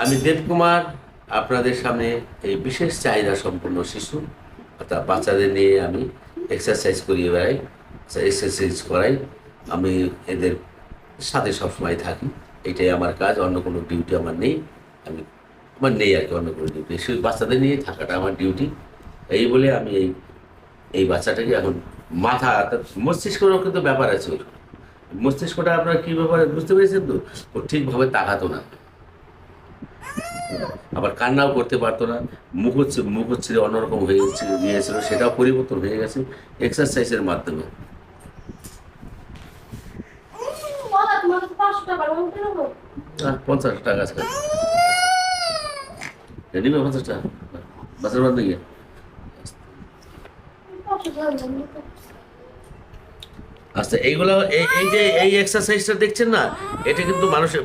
আমি দেবকুমার আপনাদের সামনে এই বিশেষ চাহিদা সম্পন্ন শিশু অর্থাৎ বাচ্চাদের নিয়ে আমি এক্সারসাইজ করিয়ে বেড়াই, এক্সারসাইজ করাই। আমি এদের সাথে সবসময় থাকি, এটাই আমার কাজ। অন্য কোনো ডিউটি আমার নেই, আমি আমার নেই আর কি অন্য কোনো ডিউটি। শুধু বাচ্চাদের নিয়ে থাকাটা আমার ডিউটি। এই বলে আমি এই বাচ্চাটাকে এখন মাথা অর্থাৎ মস্তিষ্কেরও কিন্তু ব্যাপার আছে ওর। মস্তিষ্কটা আপনার কী ব্যাপার বুঝতে পেরেছেন তো? ও ঠিকভাবে তাকাতো না, আবার কান্নাও করতে পারতো না, মুখ হচ্ছে অন্যরকম হয়ে গিয়েছিল, সেটাও পরিবর্তন হয়ে গেছে এক্সারসাইজের মাধ্যমে। বাবা, তোমার কাছে 500 টাকা লোন কেন গো? 50 টাকা আছে, নিবে 50 টাকা বাসের বাদ গিয়ে। 500 টাকা লোন নিতে। আচ্ছা, এইগুলো এই যে এই এক্সারসাইজটা দেখছেন না, এটা কিন্তু মানুষের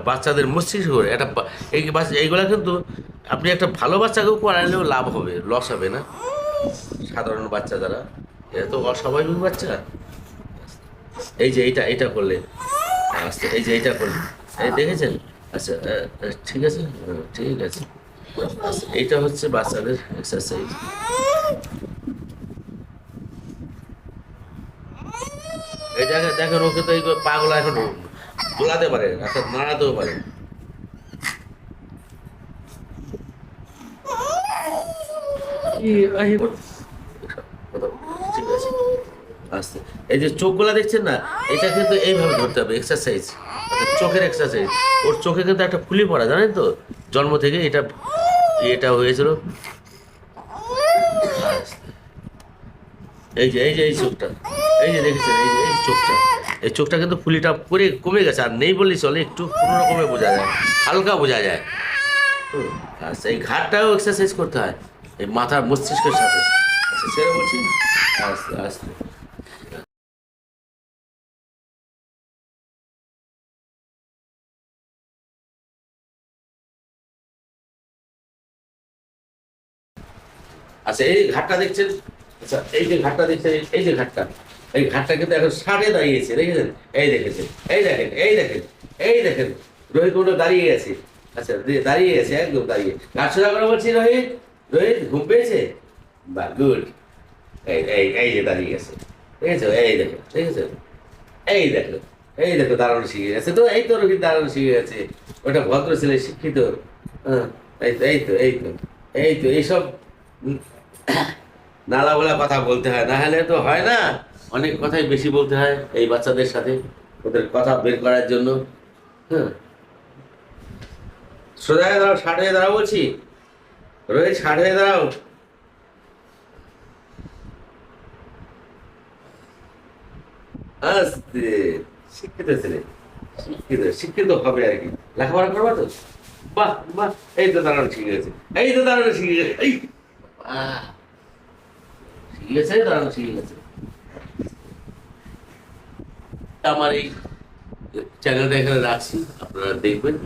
বাচ্চাদের মস্তিষ্ক এটা এইগুলা কিন্তু আপনি একটা ভালো বাচ্চাকেও করালেও লাভ হবে, লস হবে না। সাধারণ বাচ্চা যারা, এরা তো অস্বাভাবিক বাচ্চা। এই যে এইটা করলে, আচ্ছা এই যে এইটা করলে, এই দেখেছেন? আচ্ছা ঠিক আছে, ঠিক আছে। আচ্ছা, এইটা হচ্ছে বাচ্চাদের এক্সারসাইজ। এই দেখেন ওকে তো এই পাগলা এখন দোলাতে পারে, অর্থাৎ নাড়াতেও পারে। ঠিক আছে, আস্তে। এই যে চোখগুলা দেখছেন না, এটা কিন্তু এইভাবে ধরতে হবে, এক্সারসাইজ, চোখের এক্সারসাইজ। ওর চোখে কিন্তু একটা ফুলি পড়া, জানেন তো? জন্ম থেকে এটা হয়েছিল। এই চোখটা, এই যে দেখেছেন, এই চোখটা, এই চোখটা কিন্তু ফুলিটা পরে কমে গেছে, আর নেই বললেই চলে, একটু কোনো রকমে বোঝা যায়, হালকা বোঝা যায়। আচ্ছা, এই ঘাটটাও এক্সারসাইজ করতে হয় এই মাথার মস্তিষ্কের সাথে। আচ্ছা সেটা বলছি, আস্তে আস্তে। আচ্ছা এই ঘাটটা দেখছেন, আচ্ছা এই যে ঘাটটা দেখছেন, এই যে ঘাটটা, এই ঘাটটা কিন্তু এখন ষাটে দাঁড়িয়েছে, দেখেছেন? এই দেখেছেন, এই দেখেন, এই দেখেন, এই দেখেন, রোহিত কোনো দাঁড়িয়ে গেছে। আচ্ছা দাঁড়িয়ে গেছে, একদম দাঁড়িয়ে। ঘাট সোজা করে বলছি, রোহিত, রোহিত ঘুম পেয়েছে? বা গুড। এই যে দাঁড়িয়ে গেছে, দেখেছো? এই দেখো, দেখেছো? এই দেখো, এই দেখো, দাঁড়ানো শিখে গেছে তো। এই তো রোহিত দাঁড়ানো শিখে গেছে, ওটা ভদ্র ছেলে, শিক্ষিত। হ্যাঁ, এই তো এইসব নালা বলা কথা বলতে হয়, না হলে তো হয় না। অনেক কথাই বেশি বলতে হয় এই বাচ্চাদের সাথে, ওদের কথা বের করার জন্য। হ্যাঁ, সোজা হয়ে দাঁড়াও, ষাট হয়ে দাঁড়াও বলছি, রোহিত ষাট হয়ে দাঁড়াও। আস্তে, শিক্ষিত ছেলে, শিক্ষিত শিক্ষিত হবে আর কি, লেখাপড়া করবা তো। বাহ বাহ, এই তো দাঁড়ানো শিখে গেছে, এই তো দাঁড়ানো শিখে গেছে, এই আহ, শিখে গেছে, দাঁড়ানো শিখে গেছে। আমার এই চ্যানেলটা এখানে রাখছি, আপনারা দেখবেন,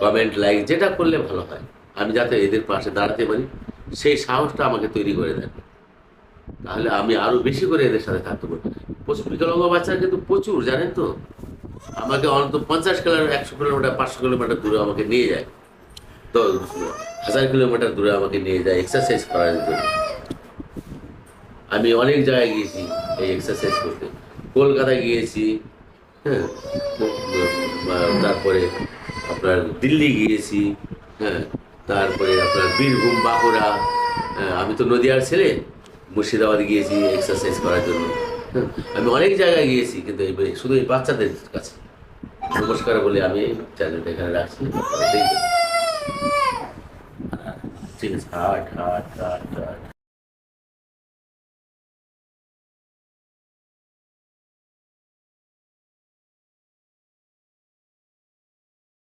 কমেন্ট, লাইক যেটা করলে ভালো হয়, আমি যাতে এদের পাশে দাঁড়াতে পারি সেই সাহসটা আমাকে তৈরি করে দেন। তাহলে আমি আরো বেশি করে এদের সাথে থাকতে পারি। বিকলাঙ্গ বাচ্চা কিন্তু প্রচুর, জানেন তো? আমাকে অন্তত 50 কিলোমিটার, 100 কিলোমিটার, 500 কিলোমিটার দূরে আমাকে নিয়ে যায়, তো 1000 কিলোমিটার দূরে আমাকে নিয়ে যায় এক্সারসাইজ করার জন্য। আমি অনেক জায়গায় গিয়েছি এই এক্সারসাইজ করতে, কলকাতায় গিয়েছি, হ্যাঁ, তারপরে আপনার দিল্লি গিয়েছি, হ্যাঁ, তারপরে আপনার বীরভূম, বাঁকুড়া, হ্যাঁ, আমি তো নদিয়ার ছেলে, মুর্শিদাবাদ গিয়েছি এক্সারসাইজ করার জন্য। হ্যাঁ, আমি অনেক জায়গায় গিয়েছি, কিন্তু শুধু এই বাচ্চাদের কাছে। নমস্কার বলে আমি চ্যানেলটা এখানে রাখছি, দেখবেন। ঠিক আছে, হাট হাট হাট হাট।